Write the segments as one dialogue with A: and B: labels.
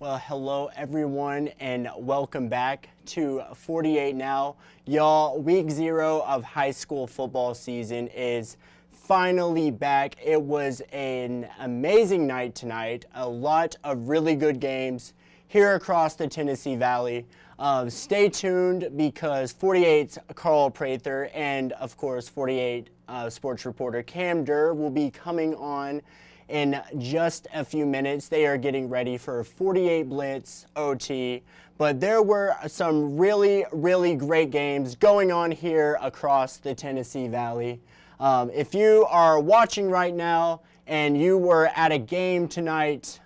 A: Well, hello everyone and welcome back to 48 Now. Y'all, week 0 of high school football season is finally back. It was an amazing night tonight. A lot of really good games here across the Tennessee Valley. Stay tuned because 48's Carl Prather and of course 48 sports reporter Cam Derr will be coming on in just a few minutes. They are getting ready for 48 Blitz OT, but there were some really great games going on here across the Tennessee Valley. If you are watching right now and you were at a game tonight,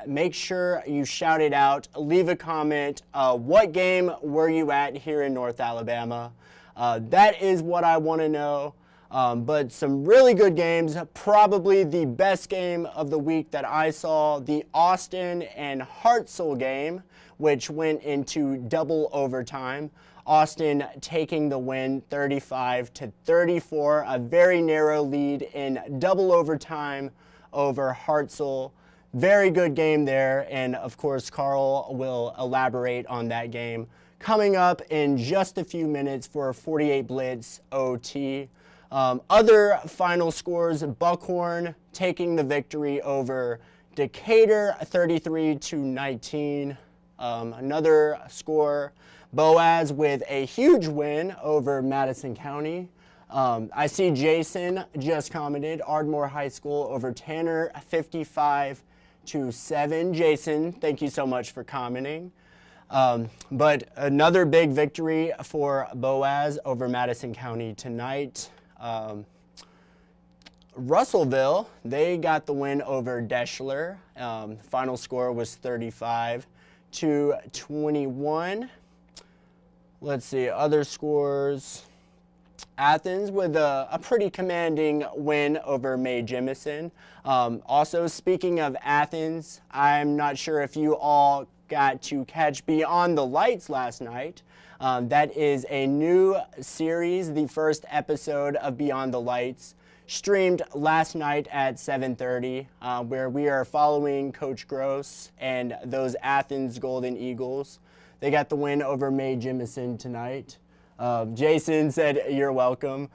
A: make sure you shout it out, leave a comment. What game were you at here in North Alabama? That is what I want to know. But some really good games. Probably the best game of the week that I saw, the Austin and Hartselle game, which went into double overtime. Austin taking the win 35-34, a very narrow lead in double overtime over Hartselle. Very good game there, and of course Carl will elaborate on that game coming up in just a few minutes for 48 Blitz OT. Other final scores, Buckhorn taking the victory over Decatur 33-19. Another score, Boaz with a huge win over Madison County. I see Jason just commented, Ardmore High School over Tanner 55-7. Jason, thank you so much for commenting. But another big victory for Boaz over Madison County tonight. Russellville, they got the win over Deschler. Final score was 35-21. Let's see, other scores. Athens with a pretty commanding win over May Jemison. Also, speaking of Athens, I'm not sure if you all got to catch Beyond the Lights last night. That is a new series, the first episode of Beyond the Lights, streamed last night at 7:30, where we are following Coach Gross and those Athens Golden Eagles. They got the win over May Jemison tonight. Jason said, "You're welcome."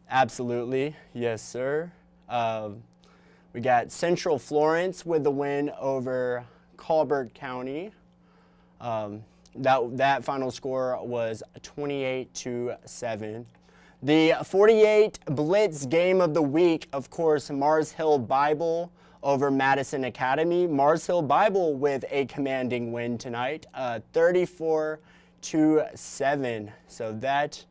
A: Absolutely, yes, sir. We got Central Florence with the win over Colbert County. That final score was 28-7. The 48 Blitz game of the week, of course, Mars Hill Bible over Madison Academy. Mars Hill Bible with a commanding win tonight, 34-7. So that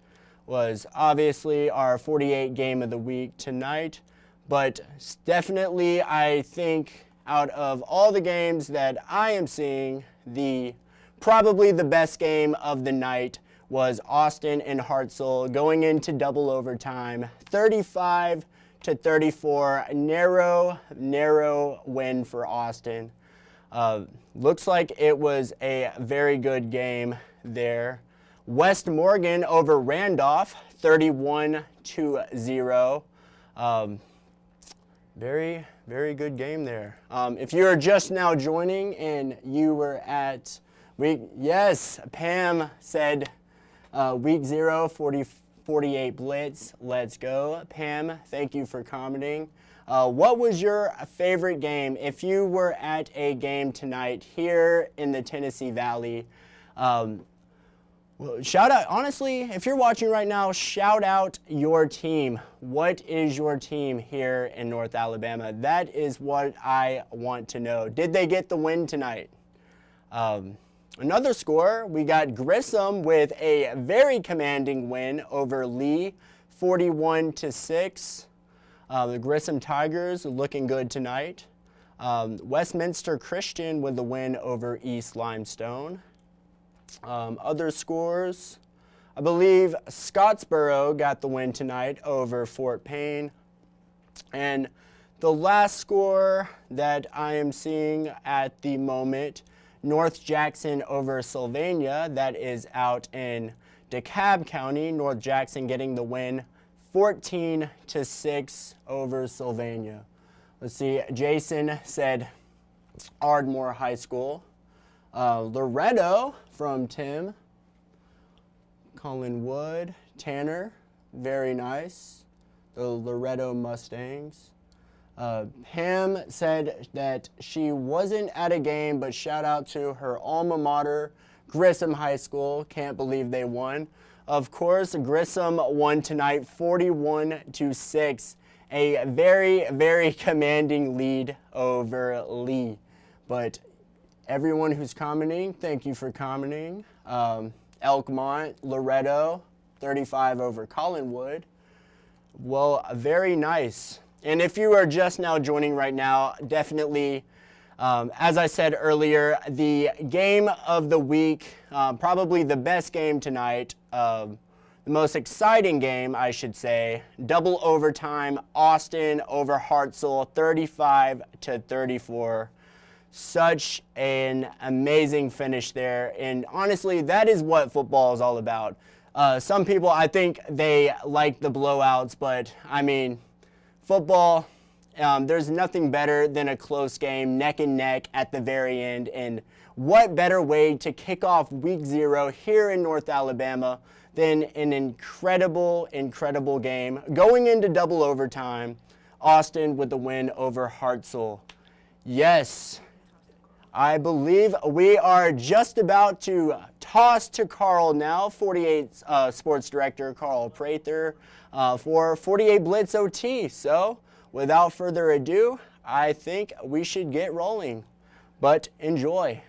A: was obviously our 48 game of the week tonight. But definitely, I think out of all the games that I am seeing, probably the best game of the night was Austin and Hartselle going into double overtime, 35-34, narrow win for Austin. Looks like it was a very good game there. West Morgan over Randolph, 31-0. Very good game there. If you're just now joining and you were at yes, Pam said week 0, 48 Blitz. Let's go. Pam, thank you for commenting. What was your favorite game? If you were at a game tonight here in the Tennessee Valley, well, shout out, honestly, if you're watching right now, shout out your team. What is your team here in North Alabama? That is what I want to know. Did they get the win tonight? Another score, we got Grissom with a very commanding win over Lee, 41-6. The Grissom Tigers looking good tonight. Westminster Christian with the win over East Limestone. Other scores, I believe Scottsboro got the win tonight over Fort Payne. And the last score that I am seeing at the moment, North Jackson over Sylvania, that is out in DeKalb County. North Jackson getting the win 14-6 over Sylvania. Let's see, Jason said Ardmore High School. Loretto from Tim. Colin Wood. Tanner, very nice. The Loretto Mustangs. Pam said that she wasn't at a game, but shout out to her alma mater, Grissom High School. Can't believe they won. Of course, Grissom won tonight 41-6. A very, very commanding lead over Lee. But everyone who's commenting, thank you for commenting. Elkmont, Loretto, 35 over Collinwood. Well, very nice. And if you are just now joining right now, definitely, as I said earlier, the game of the week, probably the best game tonight, the most exciting game, I should say, double overtime, Austin over Hartselle, 35-34. Such an amazing finish there. And honestly, that is what football is all about. Some people, I think they like the blowouts, but I mean, football, there's nothing better than a close game, neck and neck at the very end. And what better way to kick off week 0 here in North Alabama than an incredible, incredible game. Going into double overtime, Austin with the win over Hartselle. Yes, I believe we are just about to toss to Carl now, 48 Sports Director Carl Prather, for 48 Blitz OT. So, without further ado, I think we should get rolling. But enjoy.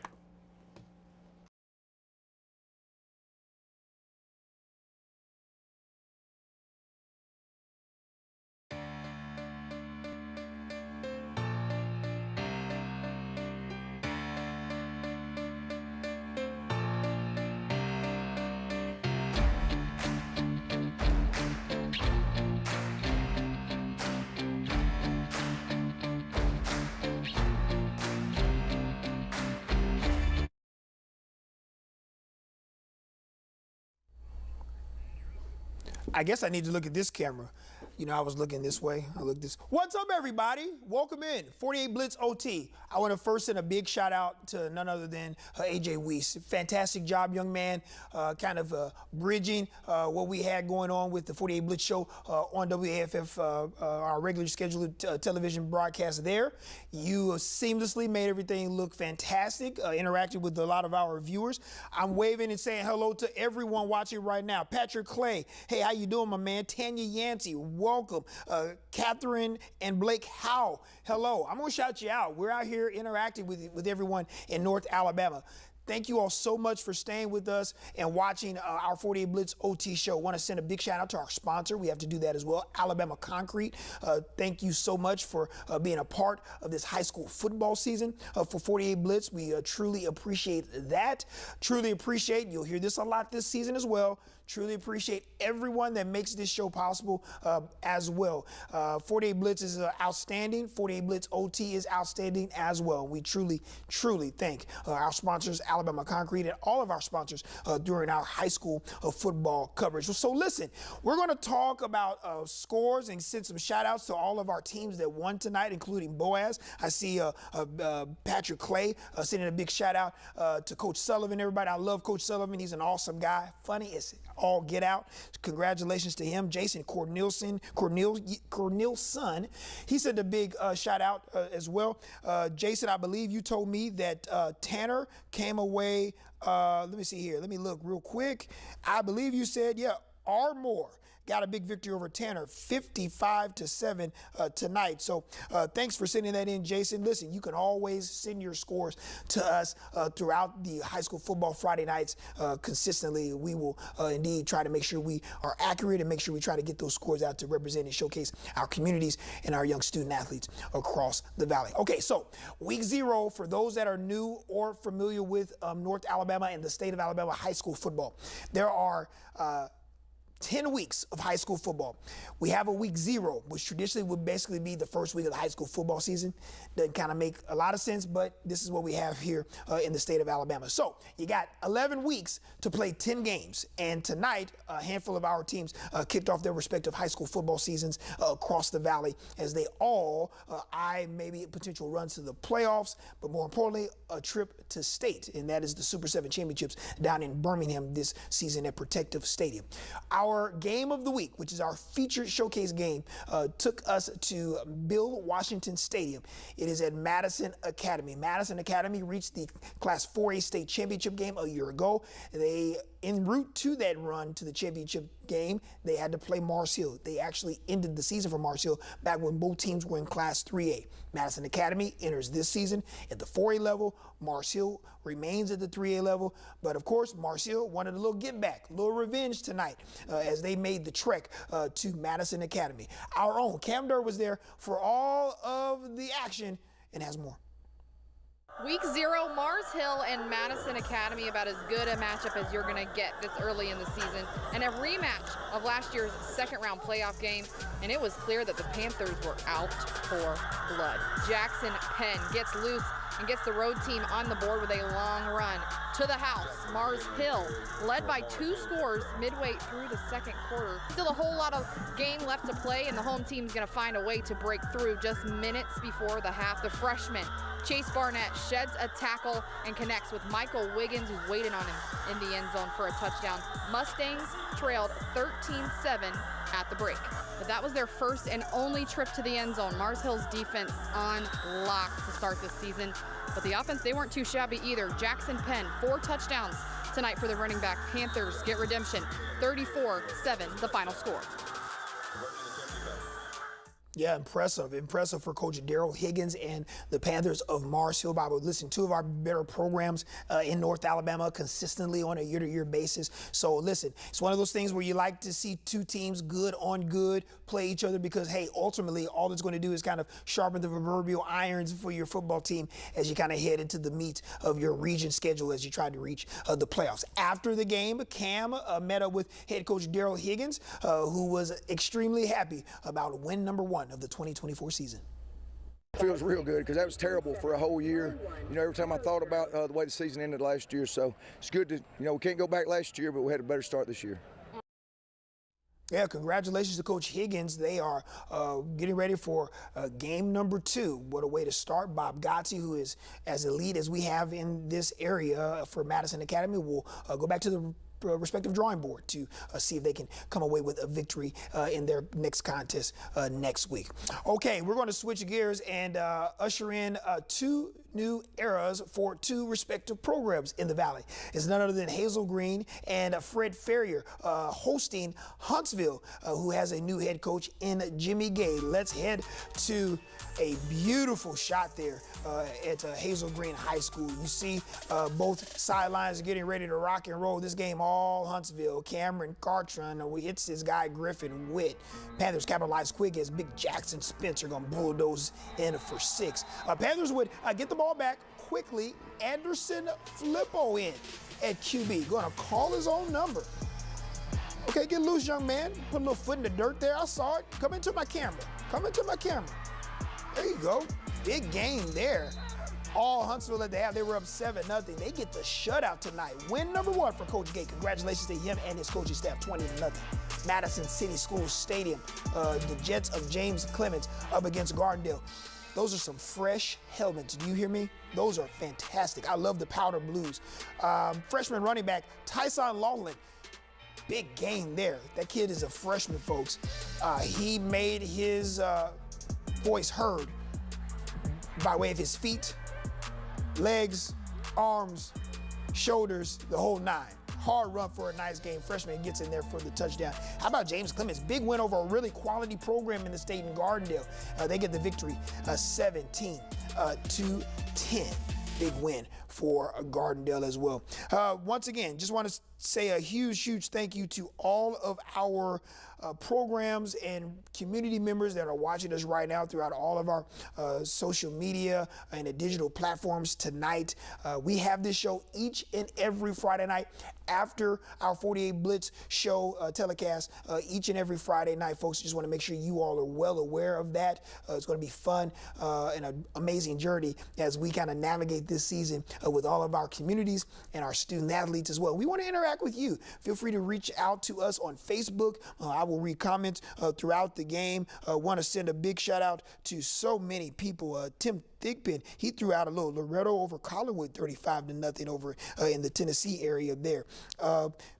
B: I guess I need to look at this camera. You know, I was looking this way. I look this. What's up, everybody? Welcome in. 48 Blitz OT. I want to first send a big shout out to none other than AJ Weiss. Fantastic job, young man. Kind of bridging what we had going on with the 48 Blitz show on WAFF, our regularly scheduled television broadcast there. You seamlessly made everything look fantastic, interacted with a lot of our viewers. I'm waving and saying hello to everyone watching right now. Patrick Clay, hey, how you doing, my man? Tanya Yancey, welcome. Catherine and Blake Howe, hello. I'm going to shout you out. We're out here interacting with everyone in North Alabama. Thank you all so much for staying with us and watching our 48 Blitz OT show. Want to send a big shout out to our sponsor. We have to do that as well, Alabama Concrete. Thank you so much for being a part of this high school football season for 48 Blitz. We truly appreciate that. Truly appreciate, you'll hear this a lot this season as well. Truly appreciate everyone that makes this show possible as well. 48 Blitz is outstanding. 48 Blitz OT is outstanding as well. We truly, truly thank our sponsors, Alabama Concrete, and all of our sponsors during our high school football coverage. So listen, we're going to talk about scores and send some shout outs to all of our teams that won tonight, including Boaz. I see Patrick Clay sending a big shout out to Coach Sullivan, everybody. I love Coach Sullivan. He's an awesome guy. Funny as all get out. Congratulations to him. Jason Cornelson, he said a big shout out as well. Jason, I believe you told me that Tanner came away, let me see here. Let me look real quick. I believe you said, yeah, Ardmore got a big victory over Tanner, 55-7 tonight. So thanks for sending that in, Jason. Listen, you can always send your scores to us throughout the high school football Friday nights consistently. We will indeed try to make sure we are accurate and make sure we try to get those scores out to represent and showcase our communities and our young student athletes across the valley. Okay, so week 0, for those that are new or familiar with North Alabama and the state of Alabama high school football, there are 10 weeks of high school football. We have a week 0, which traditionally would basically be the first week of the high school football season. Doesn't kind of make a lot of sense, but this is what we have here in the state of Alabama. So you got 11 weeks to play 10 games. And tonight, a handful of our teams kicked off their respective high school football seasons across the valley as they all eye maybe potential runs to the playoffs, but more importantly, a trip to state. And that is the Super 7 championships down in Birmingham this season at Protective Stadium. Our game of the week, which is our featured showcase game, took us to Bill Washington Stadium. It is at Madison Academy. Madison Academy reached the Class 4A state championship game a year ago. They, en route to that run to the championship game, they had to play Mars Hill. They actually ended the season for Mars Hill back when both teams were in Class 3A. Madison Academy enters this season at the 4A level. Mars Hill remains at the 3A level. But of course, Mars Hill wanted a little get back, a little revenge tonight as they made the trek to Madison Academy. Our own Cam Derr was there for all of the action and has more.
C: Week 0, Mars Hill and Madison Academy, about as good a matchup as you're going to get this early in the season. And a rematch of last year's second-round playoff game, and it was clear that the Panthers were out for blood. Jackson Penn gets loose and gets the road team on the board with a long run to the house. Mars Hill led by 2 scores midway through the second quarter. Still a whole lot of game left to play, and the home team's going to find a way to break through just minutes before the half. The freshman Chase Barnett sheds a tackle and connects with Michael Wiggins, who's waiting on him in the end zone for a touchdown. Mustangs trailed 13-7 at the break. But that was their first and only trip to the end zone. Mars Hill's defense on lock to start this season. But the offense, they weren't too shabby either. Jackson Penn, 4 touchdowns tonight for the running back. Panthers get redemption, 34-7, the final score.
B: Yeah, impressive for Coach Daryl Higgins and the Panthers of Mars Hill. Bob, listen, 2 of our better programs in North Alabama consistently on a year-to-year basis. So listen, it's one of those things where you like to see 2 teams good on good play each other because, hey, ultimately all it's going to do is kind of sharpen the proverbial irons for your football team as you kind of head into the meat of your region schedule as you try to reach the playoffs. After the game, Cam met up with head coach Daryl Higgins, who was extremely happy about win number 1 of the 2024 season.
D: Feels real good because that was terrible for a whole year. You know, every time I thought about the way the season ended last year, so it's good to, you know, we can't go back last year, but we had a better start this year.
B: Yeah, congratulations to Coach Higgins. They are getting ready for game number 2. What a way to start. Bob Gotzi, who is as elite as we have in this area for Madison Academy, will go back to the respective drawing board to see if they can come away with a victory in their next contest next week. Okay, we're going to switch gears and usher in 2 new eras for 2 respective programs in the Valley. It's none other than Hazel Green and Fred Ferrier hosting Huntsville, who has a new head coach in Jimmy Gay. Let's head to a beautiful shot there at Hazel Green High School. You see both sidelines getting ready to rock and roll. This game all Huntsville. Cameron Cartron hits this guy Griffin Witt. Panthers capitalize quick as Big Jackson Spencer gonna bulldoze in for 6. Panthers would get the ball back quickly. Anderson Flippo in at QB. Gonna call his own number. Okay, get loose, young man. Put a little foot in the dirt there. I saw it. Come into my camera. Come into my camera. There you go. Big game there. All Huntsville that they have, they were up 7-0. They get the shutout tonight. Win number 1 for Coach Gay. Congratulations to him and his coaching staff, 20-0. Madison City Schools Stadium, the Jets of James Clemens up against Gardendale. Those are some fresh helmets. Do you hear me? Those are fantastic. I love the powder blues. Freshman running back Tyson Laughlin. Big game there. That kid is a freshman, folks. He made his voice heard by way of his feet, legs, arms, shoulders, the whole 9. Hard run for a nice game. Freshman gets in there for the touchdown. How about James Clemens? Big win over a really quality program in the state in Gardendale. They get the victory 17-10. Big win for Gardendale as well. Once again, just want to say a huge thank you to all of our programs and community members that are watching us right now throughout all of our social media and the digital platforms tonight. We have this show each and every Friday night after our 48 Blitz show telecast each and every Friday night, folks. Just want to make sure you all are well aware of that. It's going to be fun and an amazing journey as we kind of navigate this season with all of our communities and our student athletes as well. We want to interact with you. Feel free to reach out to us on Facebook. I will read comments throughout the game. Want to send a big shout out to so many people. Tim Thigpen, he threw out a little Loretto over Collinwood, 35-0 over in the Tennessee area there.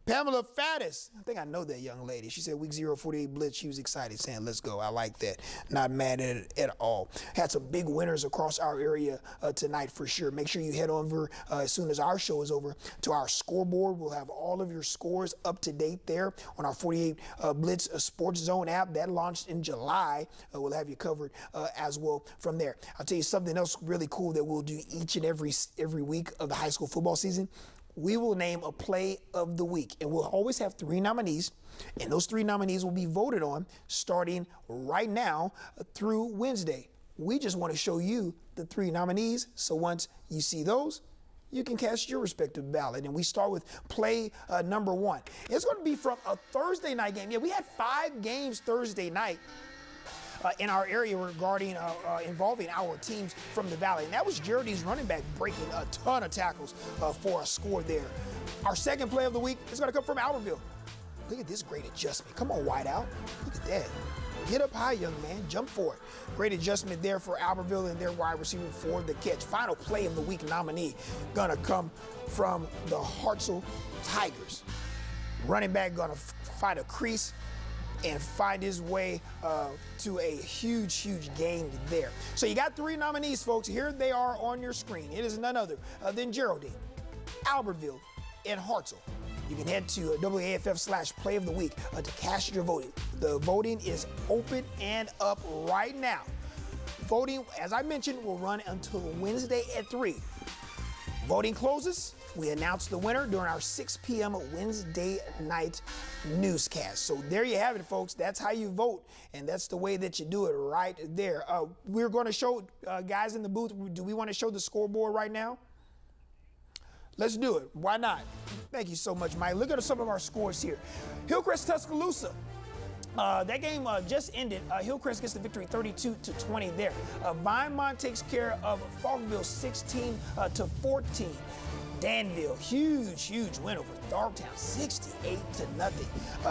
B: Pamela Faddis, I think I know that young lady. She said week 0, 48 Blitz. She was excited, saying, let's go. I like that. Not mad at it at all. Had some big winners across our area tonight for sure. Make sure you head over as soon as our show is over to our scoreboard. We'll have all of your scores up to date there on our 48 Blitz Sports Zone app. That launched in July. We'll have you covered as well from there. I'll tell you something else really cool that we'll do each and every week of the high school football season. We will name a play of the week, and we'll always have 3 nominees, and those 3 nominees will be voted on starting right now through Wednesday. We just want to show you the 3 nominees, so once you see those, you can cast your respective ballot. And we start with play number 1. It's going to be from a Thursday night game. Yeah, we had 5 games Thursday night in our area regarding involving our teams from the Valley. And that was Geraldine's running back breaking a ton of tackles for a score there. Our second play of the week is going to come from Albertville. Look at this great adjustment. Come on, Whiteout. Look at that. Get up high, young man. Jump for it. Great adjustment there for Albertville and their wide receiver for the catch. Final play of the week nominee going to come from the Hartselle Tigers. Running back going to find a crease and find his way to a huge gain there. So you got 3 nominees, folks. Here they are on your screen. It is none other than Geraldine, Albertville, and Hartselle. You can head to WAFF/Play of the Week to cast your voting. The voting is open and up right now. Voting, as I mentioned, will run until Wednesday at 3. Voting closes. We announce the winner during our 6 p.m. Wednesday night newscast. So there you have it, folks. That's how you vote, and that's the way that you do it right there. We're going to show, guys in the booth, do we want to show the scoreboard right now? Let's do it. Why not? Thank you so much, Mike. Look at some of our scores here. Hillcrest Tuscaloosa. That game just ended. Hillcrest gets the victory 32-20 there. Vinemont takes care of Faulkville 16-14. Danville, huge win over Thorptown, 68-0.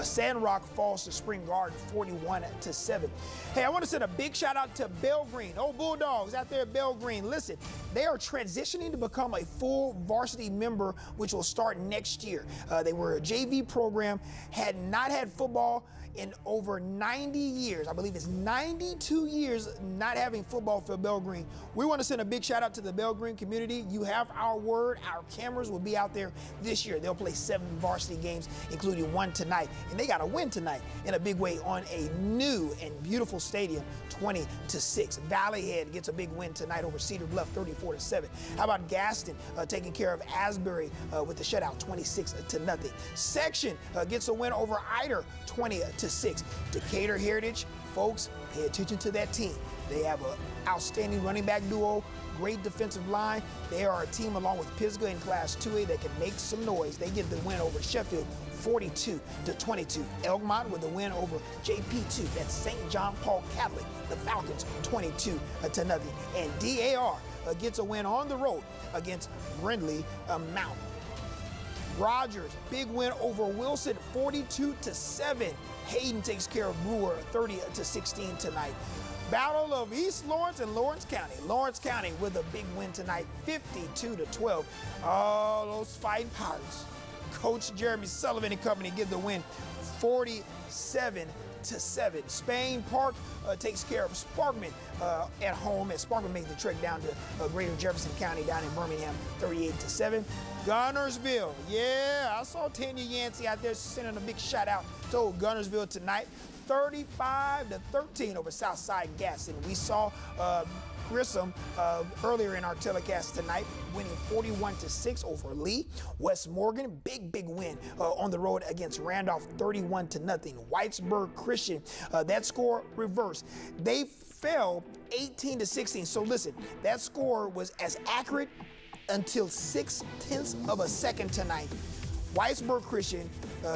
B: Sandrock falls to Spring Garden, 41-7. Hey, I want to send a big shout out to Belgreen. Oh, Bulldogs out there at Belgreen. Listen, they are transitioning to become a full varsity member, which will start next year. They were a JV program, had not had football in over 90 years. I believe it's 92 years not having football for Belgreen. We want to send a big shout out to the Belgreen community. You have our word. Our cameras will be out there this year. They'll play 7 varsity games, including 1 tonight. And they got a win tonight in a big way on a new and beautiful stadium, 20-6. Valleyhead gets a big win tonight over Cedar Bluff, 34-7. How about Gaston taking care of Asbury with the shutout, 26-0. Section gets a win over Eider, 20-6. Decatur Heritage, folks, pay attention to that team. They have an outstanding running back duo, great defensive line. They are a team along with Pisgah in Class 2A that can make some noise. They get the win over Sheffield, 42-22. Elkmont with a win over JP2. That's St. John Paul Catholic. The Falcons, 22-0. And DAR gets a win on the road against Brindley Mountain. Rogers, big win over Wilson, 42-7. Hayden takes care of Brewer, 30-16 tonight. Battle of East Lawrence and Lawrence County. Lawrence County with a big win tonight, 52-12. Oh, those fighting Pirates. Coach Jeremy Sullivan and company give the win, 47-7. Spain Park takes care of Sparkman at home as Sparkman makes the trek down to Greater Jefferson County down in Birmingham, 38-7. Gunnersville, yeah, I saw Tanya Yancey out there sending a big shout out to Gunnersville tonight, 35-13 over Southside Gaston. We saw Grissom earlier in our telecast tonight, winning 41-6 over Lee. West Morgan, big win on the road against Randolph, 31-0. Whitesburg Christian, that score reversed. They fell 18-16. So listen, that score was as accurate until 0.6 of a second tonight. Whitesburg Christian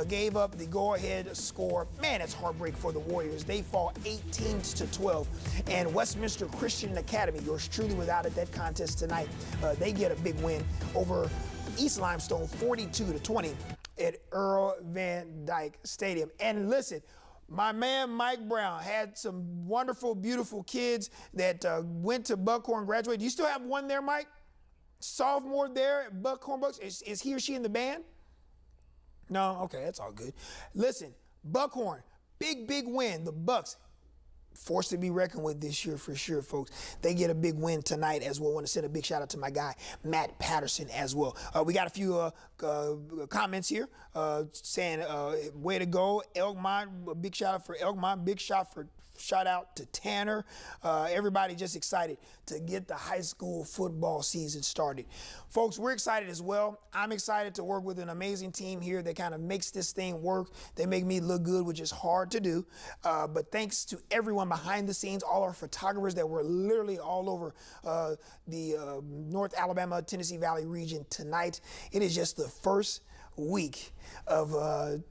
B: gave up the go-ahead score. Man, it's heartbreak for the Warriors. They fall 18-12. And Westminster Christian Academy, yours truly was out at that contest tonight. They get a big win over East Limestone, 42-20 at Earl Van Dyke Stadium. And listen, my man Mike Brown had some wonderful, beautiful kids that went to Buckhorn, graduated. Do you still have one there, Mike? Sophomore there at Buckhorn Bucks. Is he or she in the band? No? Okay, that's all good. Listen, Buckhorn, big win. The Bucks, forced to be reckoned with this year for sure, folks. They get a big win tonight as well. I want to send a big shout out to my guy, Matt Patterson, as well. We got a few comments here saying, way to go, Elkmont. A big shout out for Elkmont. Big shout out to Tanner. Everybody just excited to get the high school football season started. Folks, we're excited as well. I'm excited to work with an amazing team here that kind of makes this thing work. They make me look good, which is hard to do. But thanks to everyone behind the scenes, all our photographers that were literally all over the North Alabama, Tennessee Valley region tonight. It is just the first week of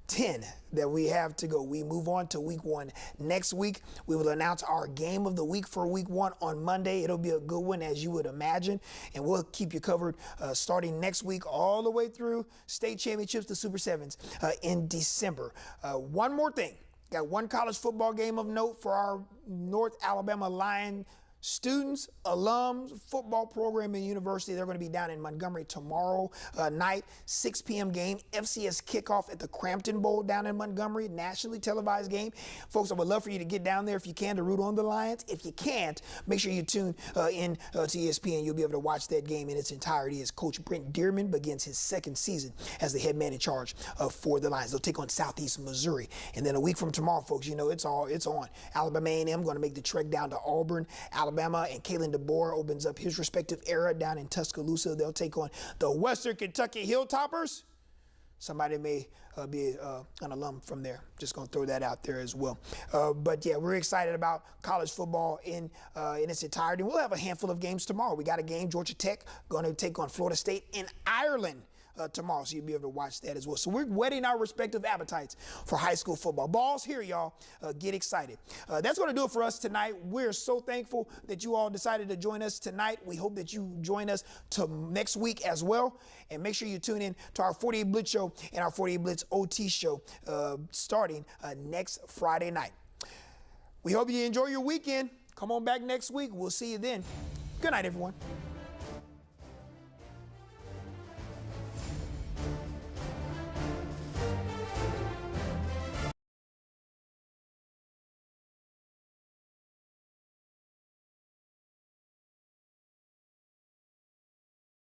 B: 10 that we have to go. We move on to week 1 next week. We will announce our game of the week for week 1 on Monday. It'll be a good one, as you would imagine, and we'll keep you covered starting next week all the way through state championships, the Super Sevens in December. One more thing. Got one college football game of note for our North Alabama Lion students, alums, football program and university. They're going to be down in Montgomery tomorrow night, 6 p.m. game, FCS kickoff at the Crampton Bowl down in Montgomery, nationally televised game. Folks, I would love for you to get down there if you can to root on the Lions. If you can't, make sure you tune in to ESPN. You'll be able to watch that game in its entirety as Coach Brent Dearman begins his second season as the head man in charge for the Lions. They'll take on Southeast Missouri. And then a week from tomorrow, folks, you know, it's on. Alabama A&M going to make the trek down to Auburn. Alabama and Kalen DeBoer opens up his respective era down in Tuscaloosa. They'll take on the Western Kentucky Hilltoppers. Somebody may be an alum from there. Just going to throw that out there as well. But yeah, we're excited about college football in its entirety. We'll have a handful of games tomorrow. We got a game, Georgia Tech going to take on Florida State in Ireland tomorrow, so you'll be able to watch that as well. So we're whetting our respective appetites for high school football. Ball's here, y'all. Get excited. That's going to do it for us tonight. We're so thankful that you all decided to join us tonight. We hope that you join us next week as well. And make sure you tune in to our 48 Blitz show and our 48 Blitz OT show starting next Friday night. We hope you enjoy your weekend. Come on back next week. We'll see you then. Good night, everyone.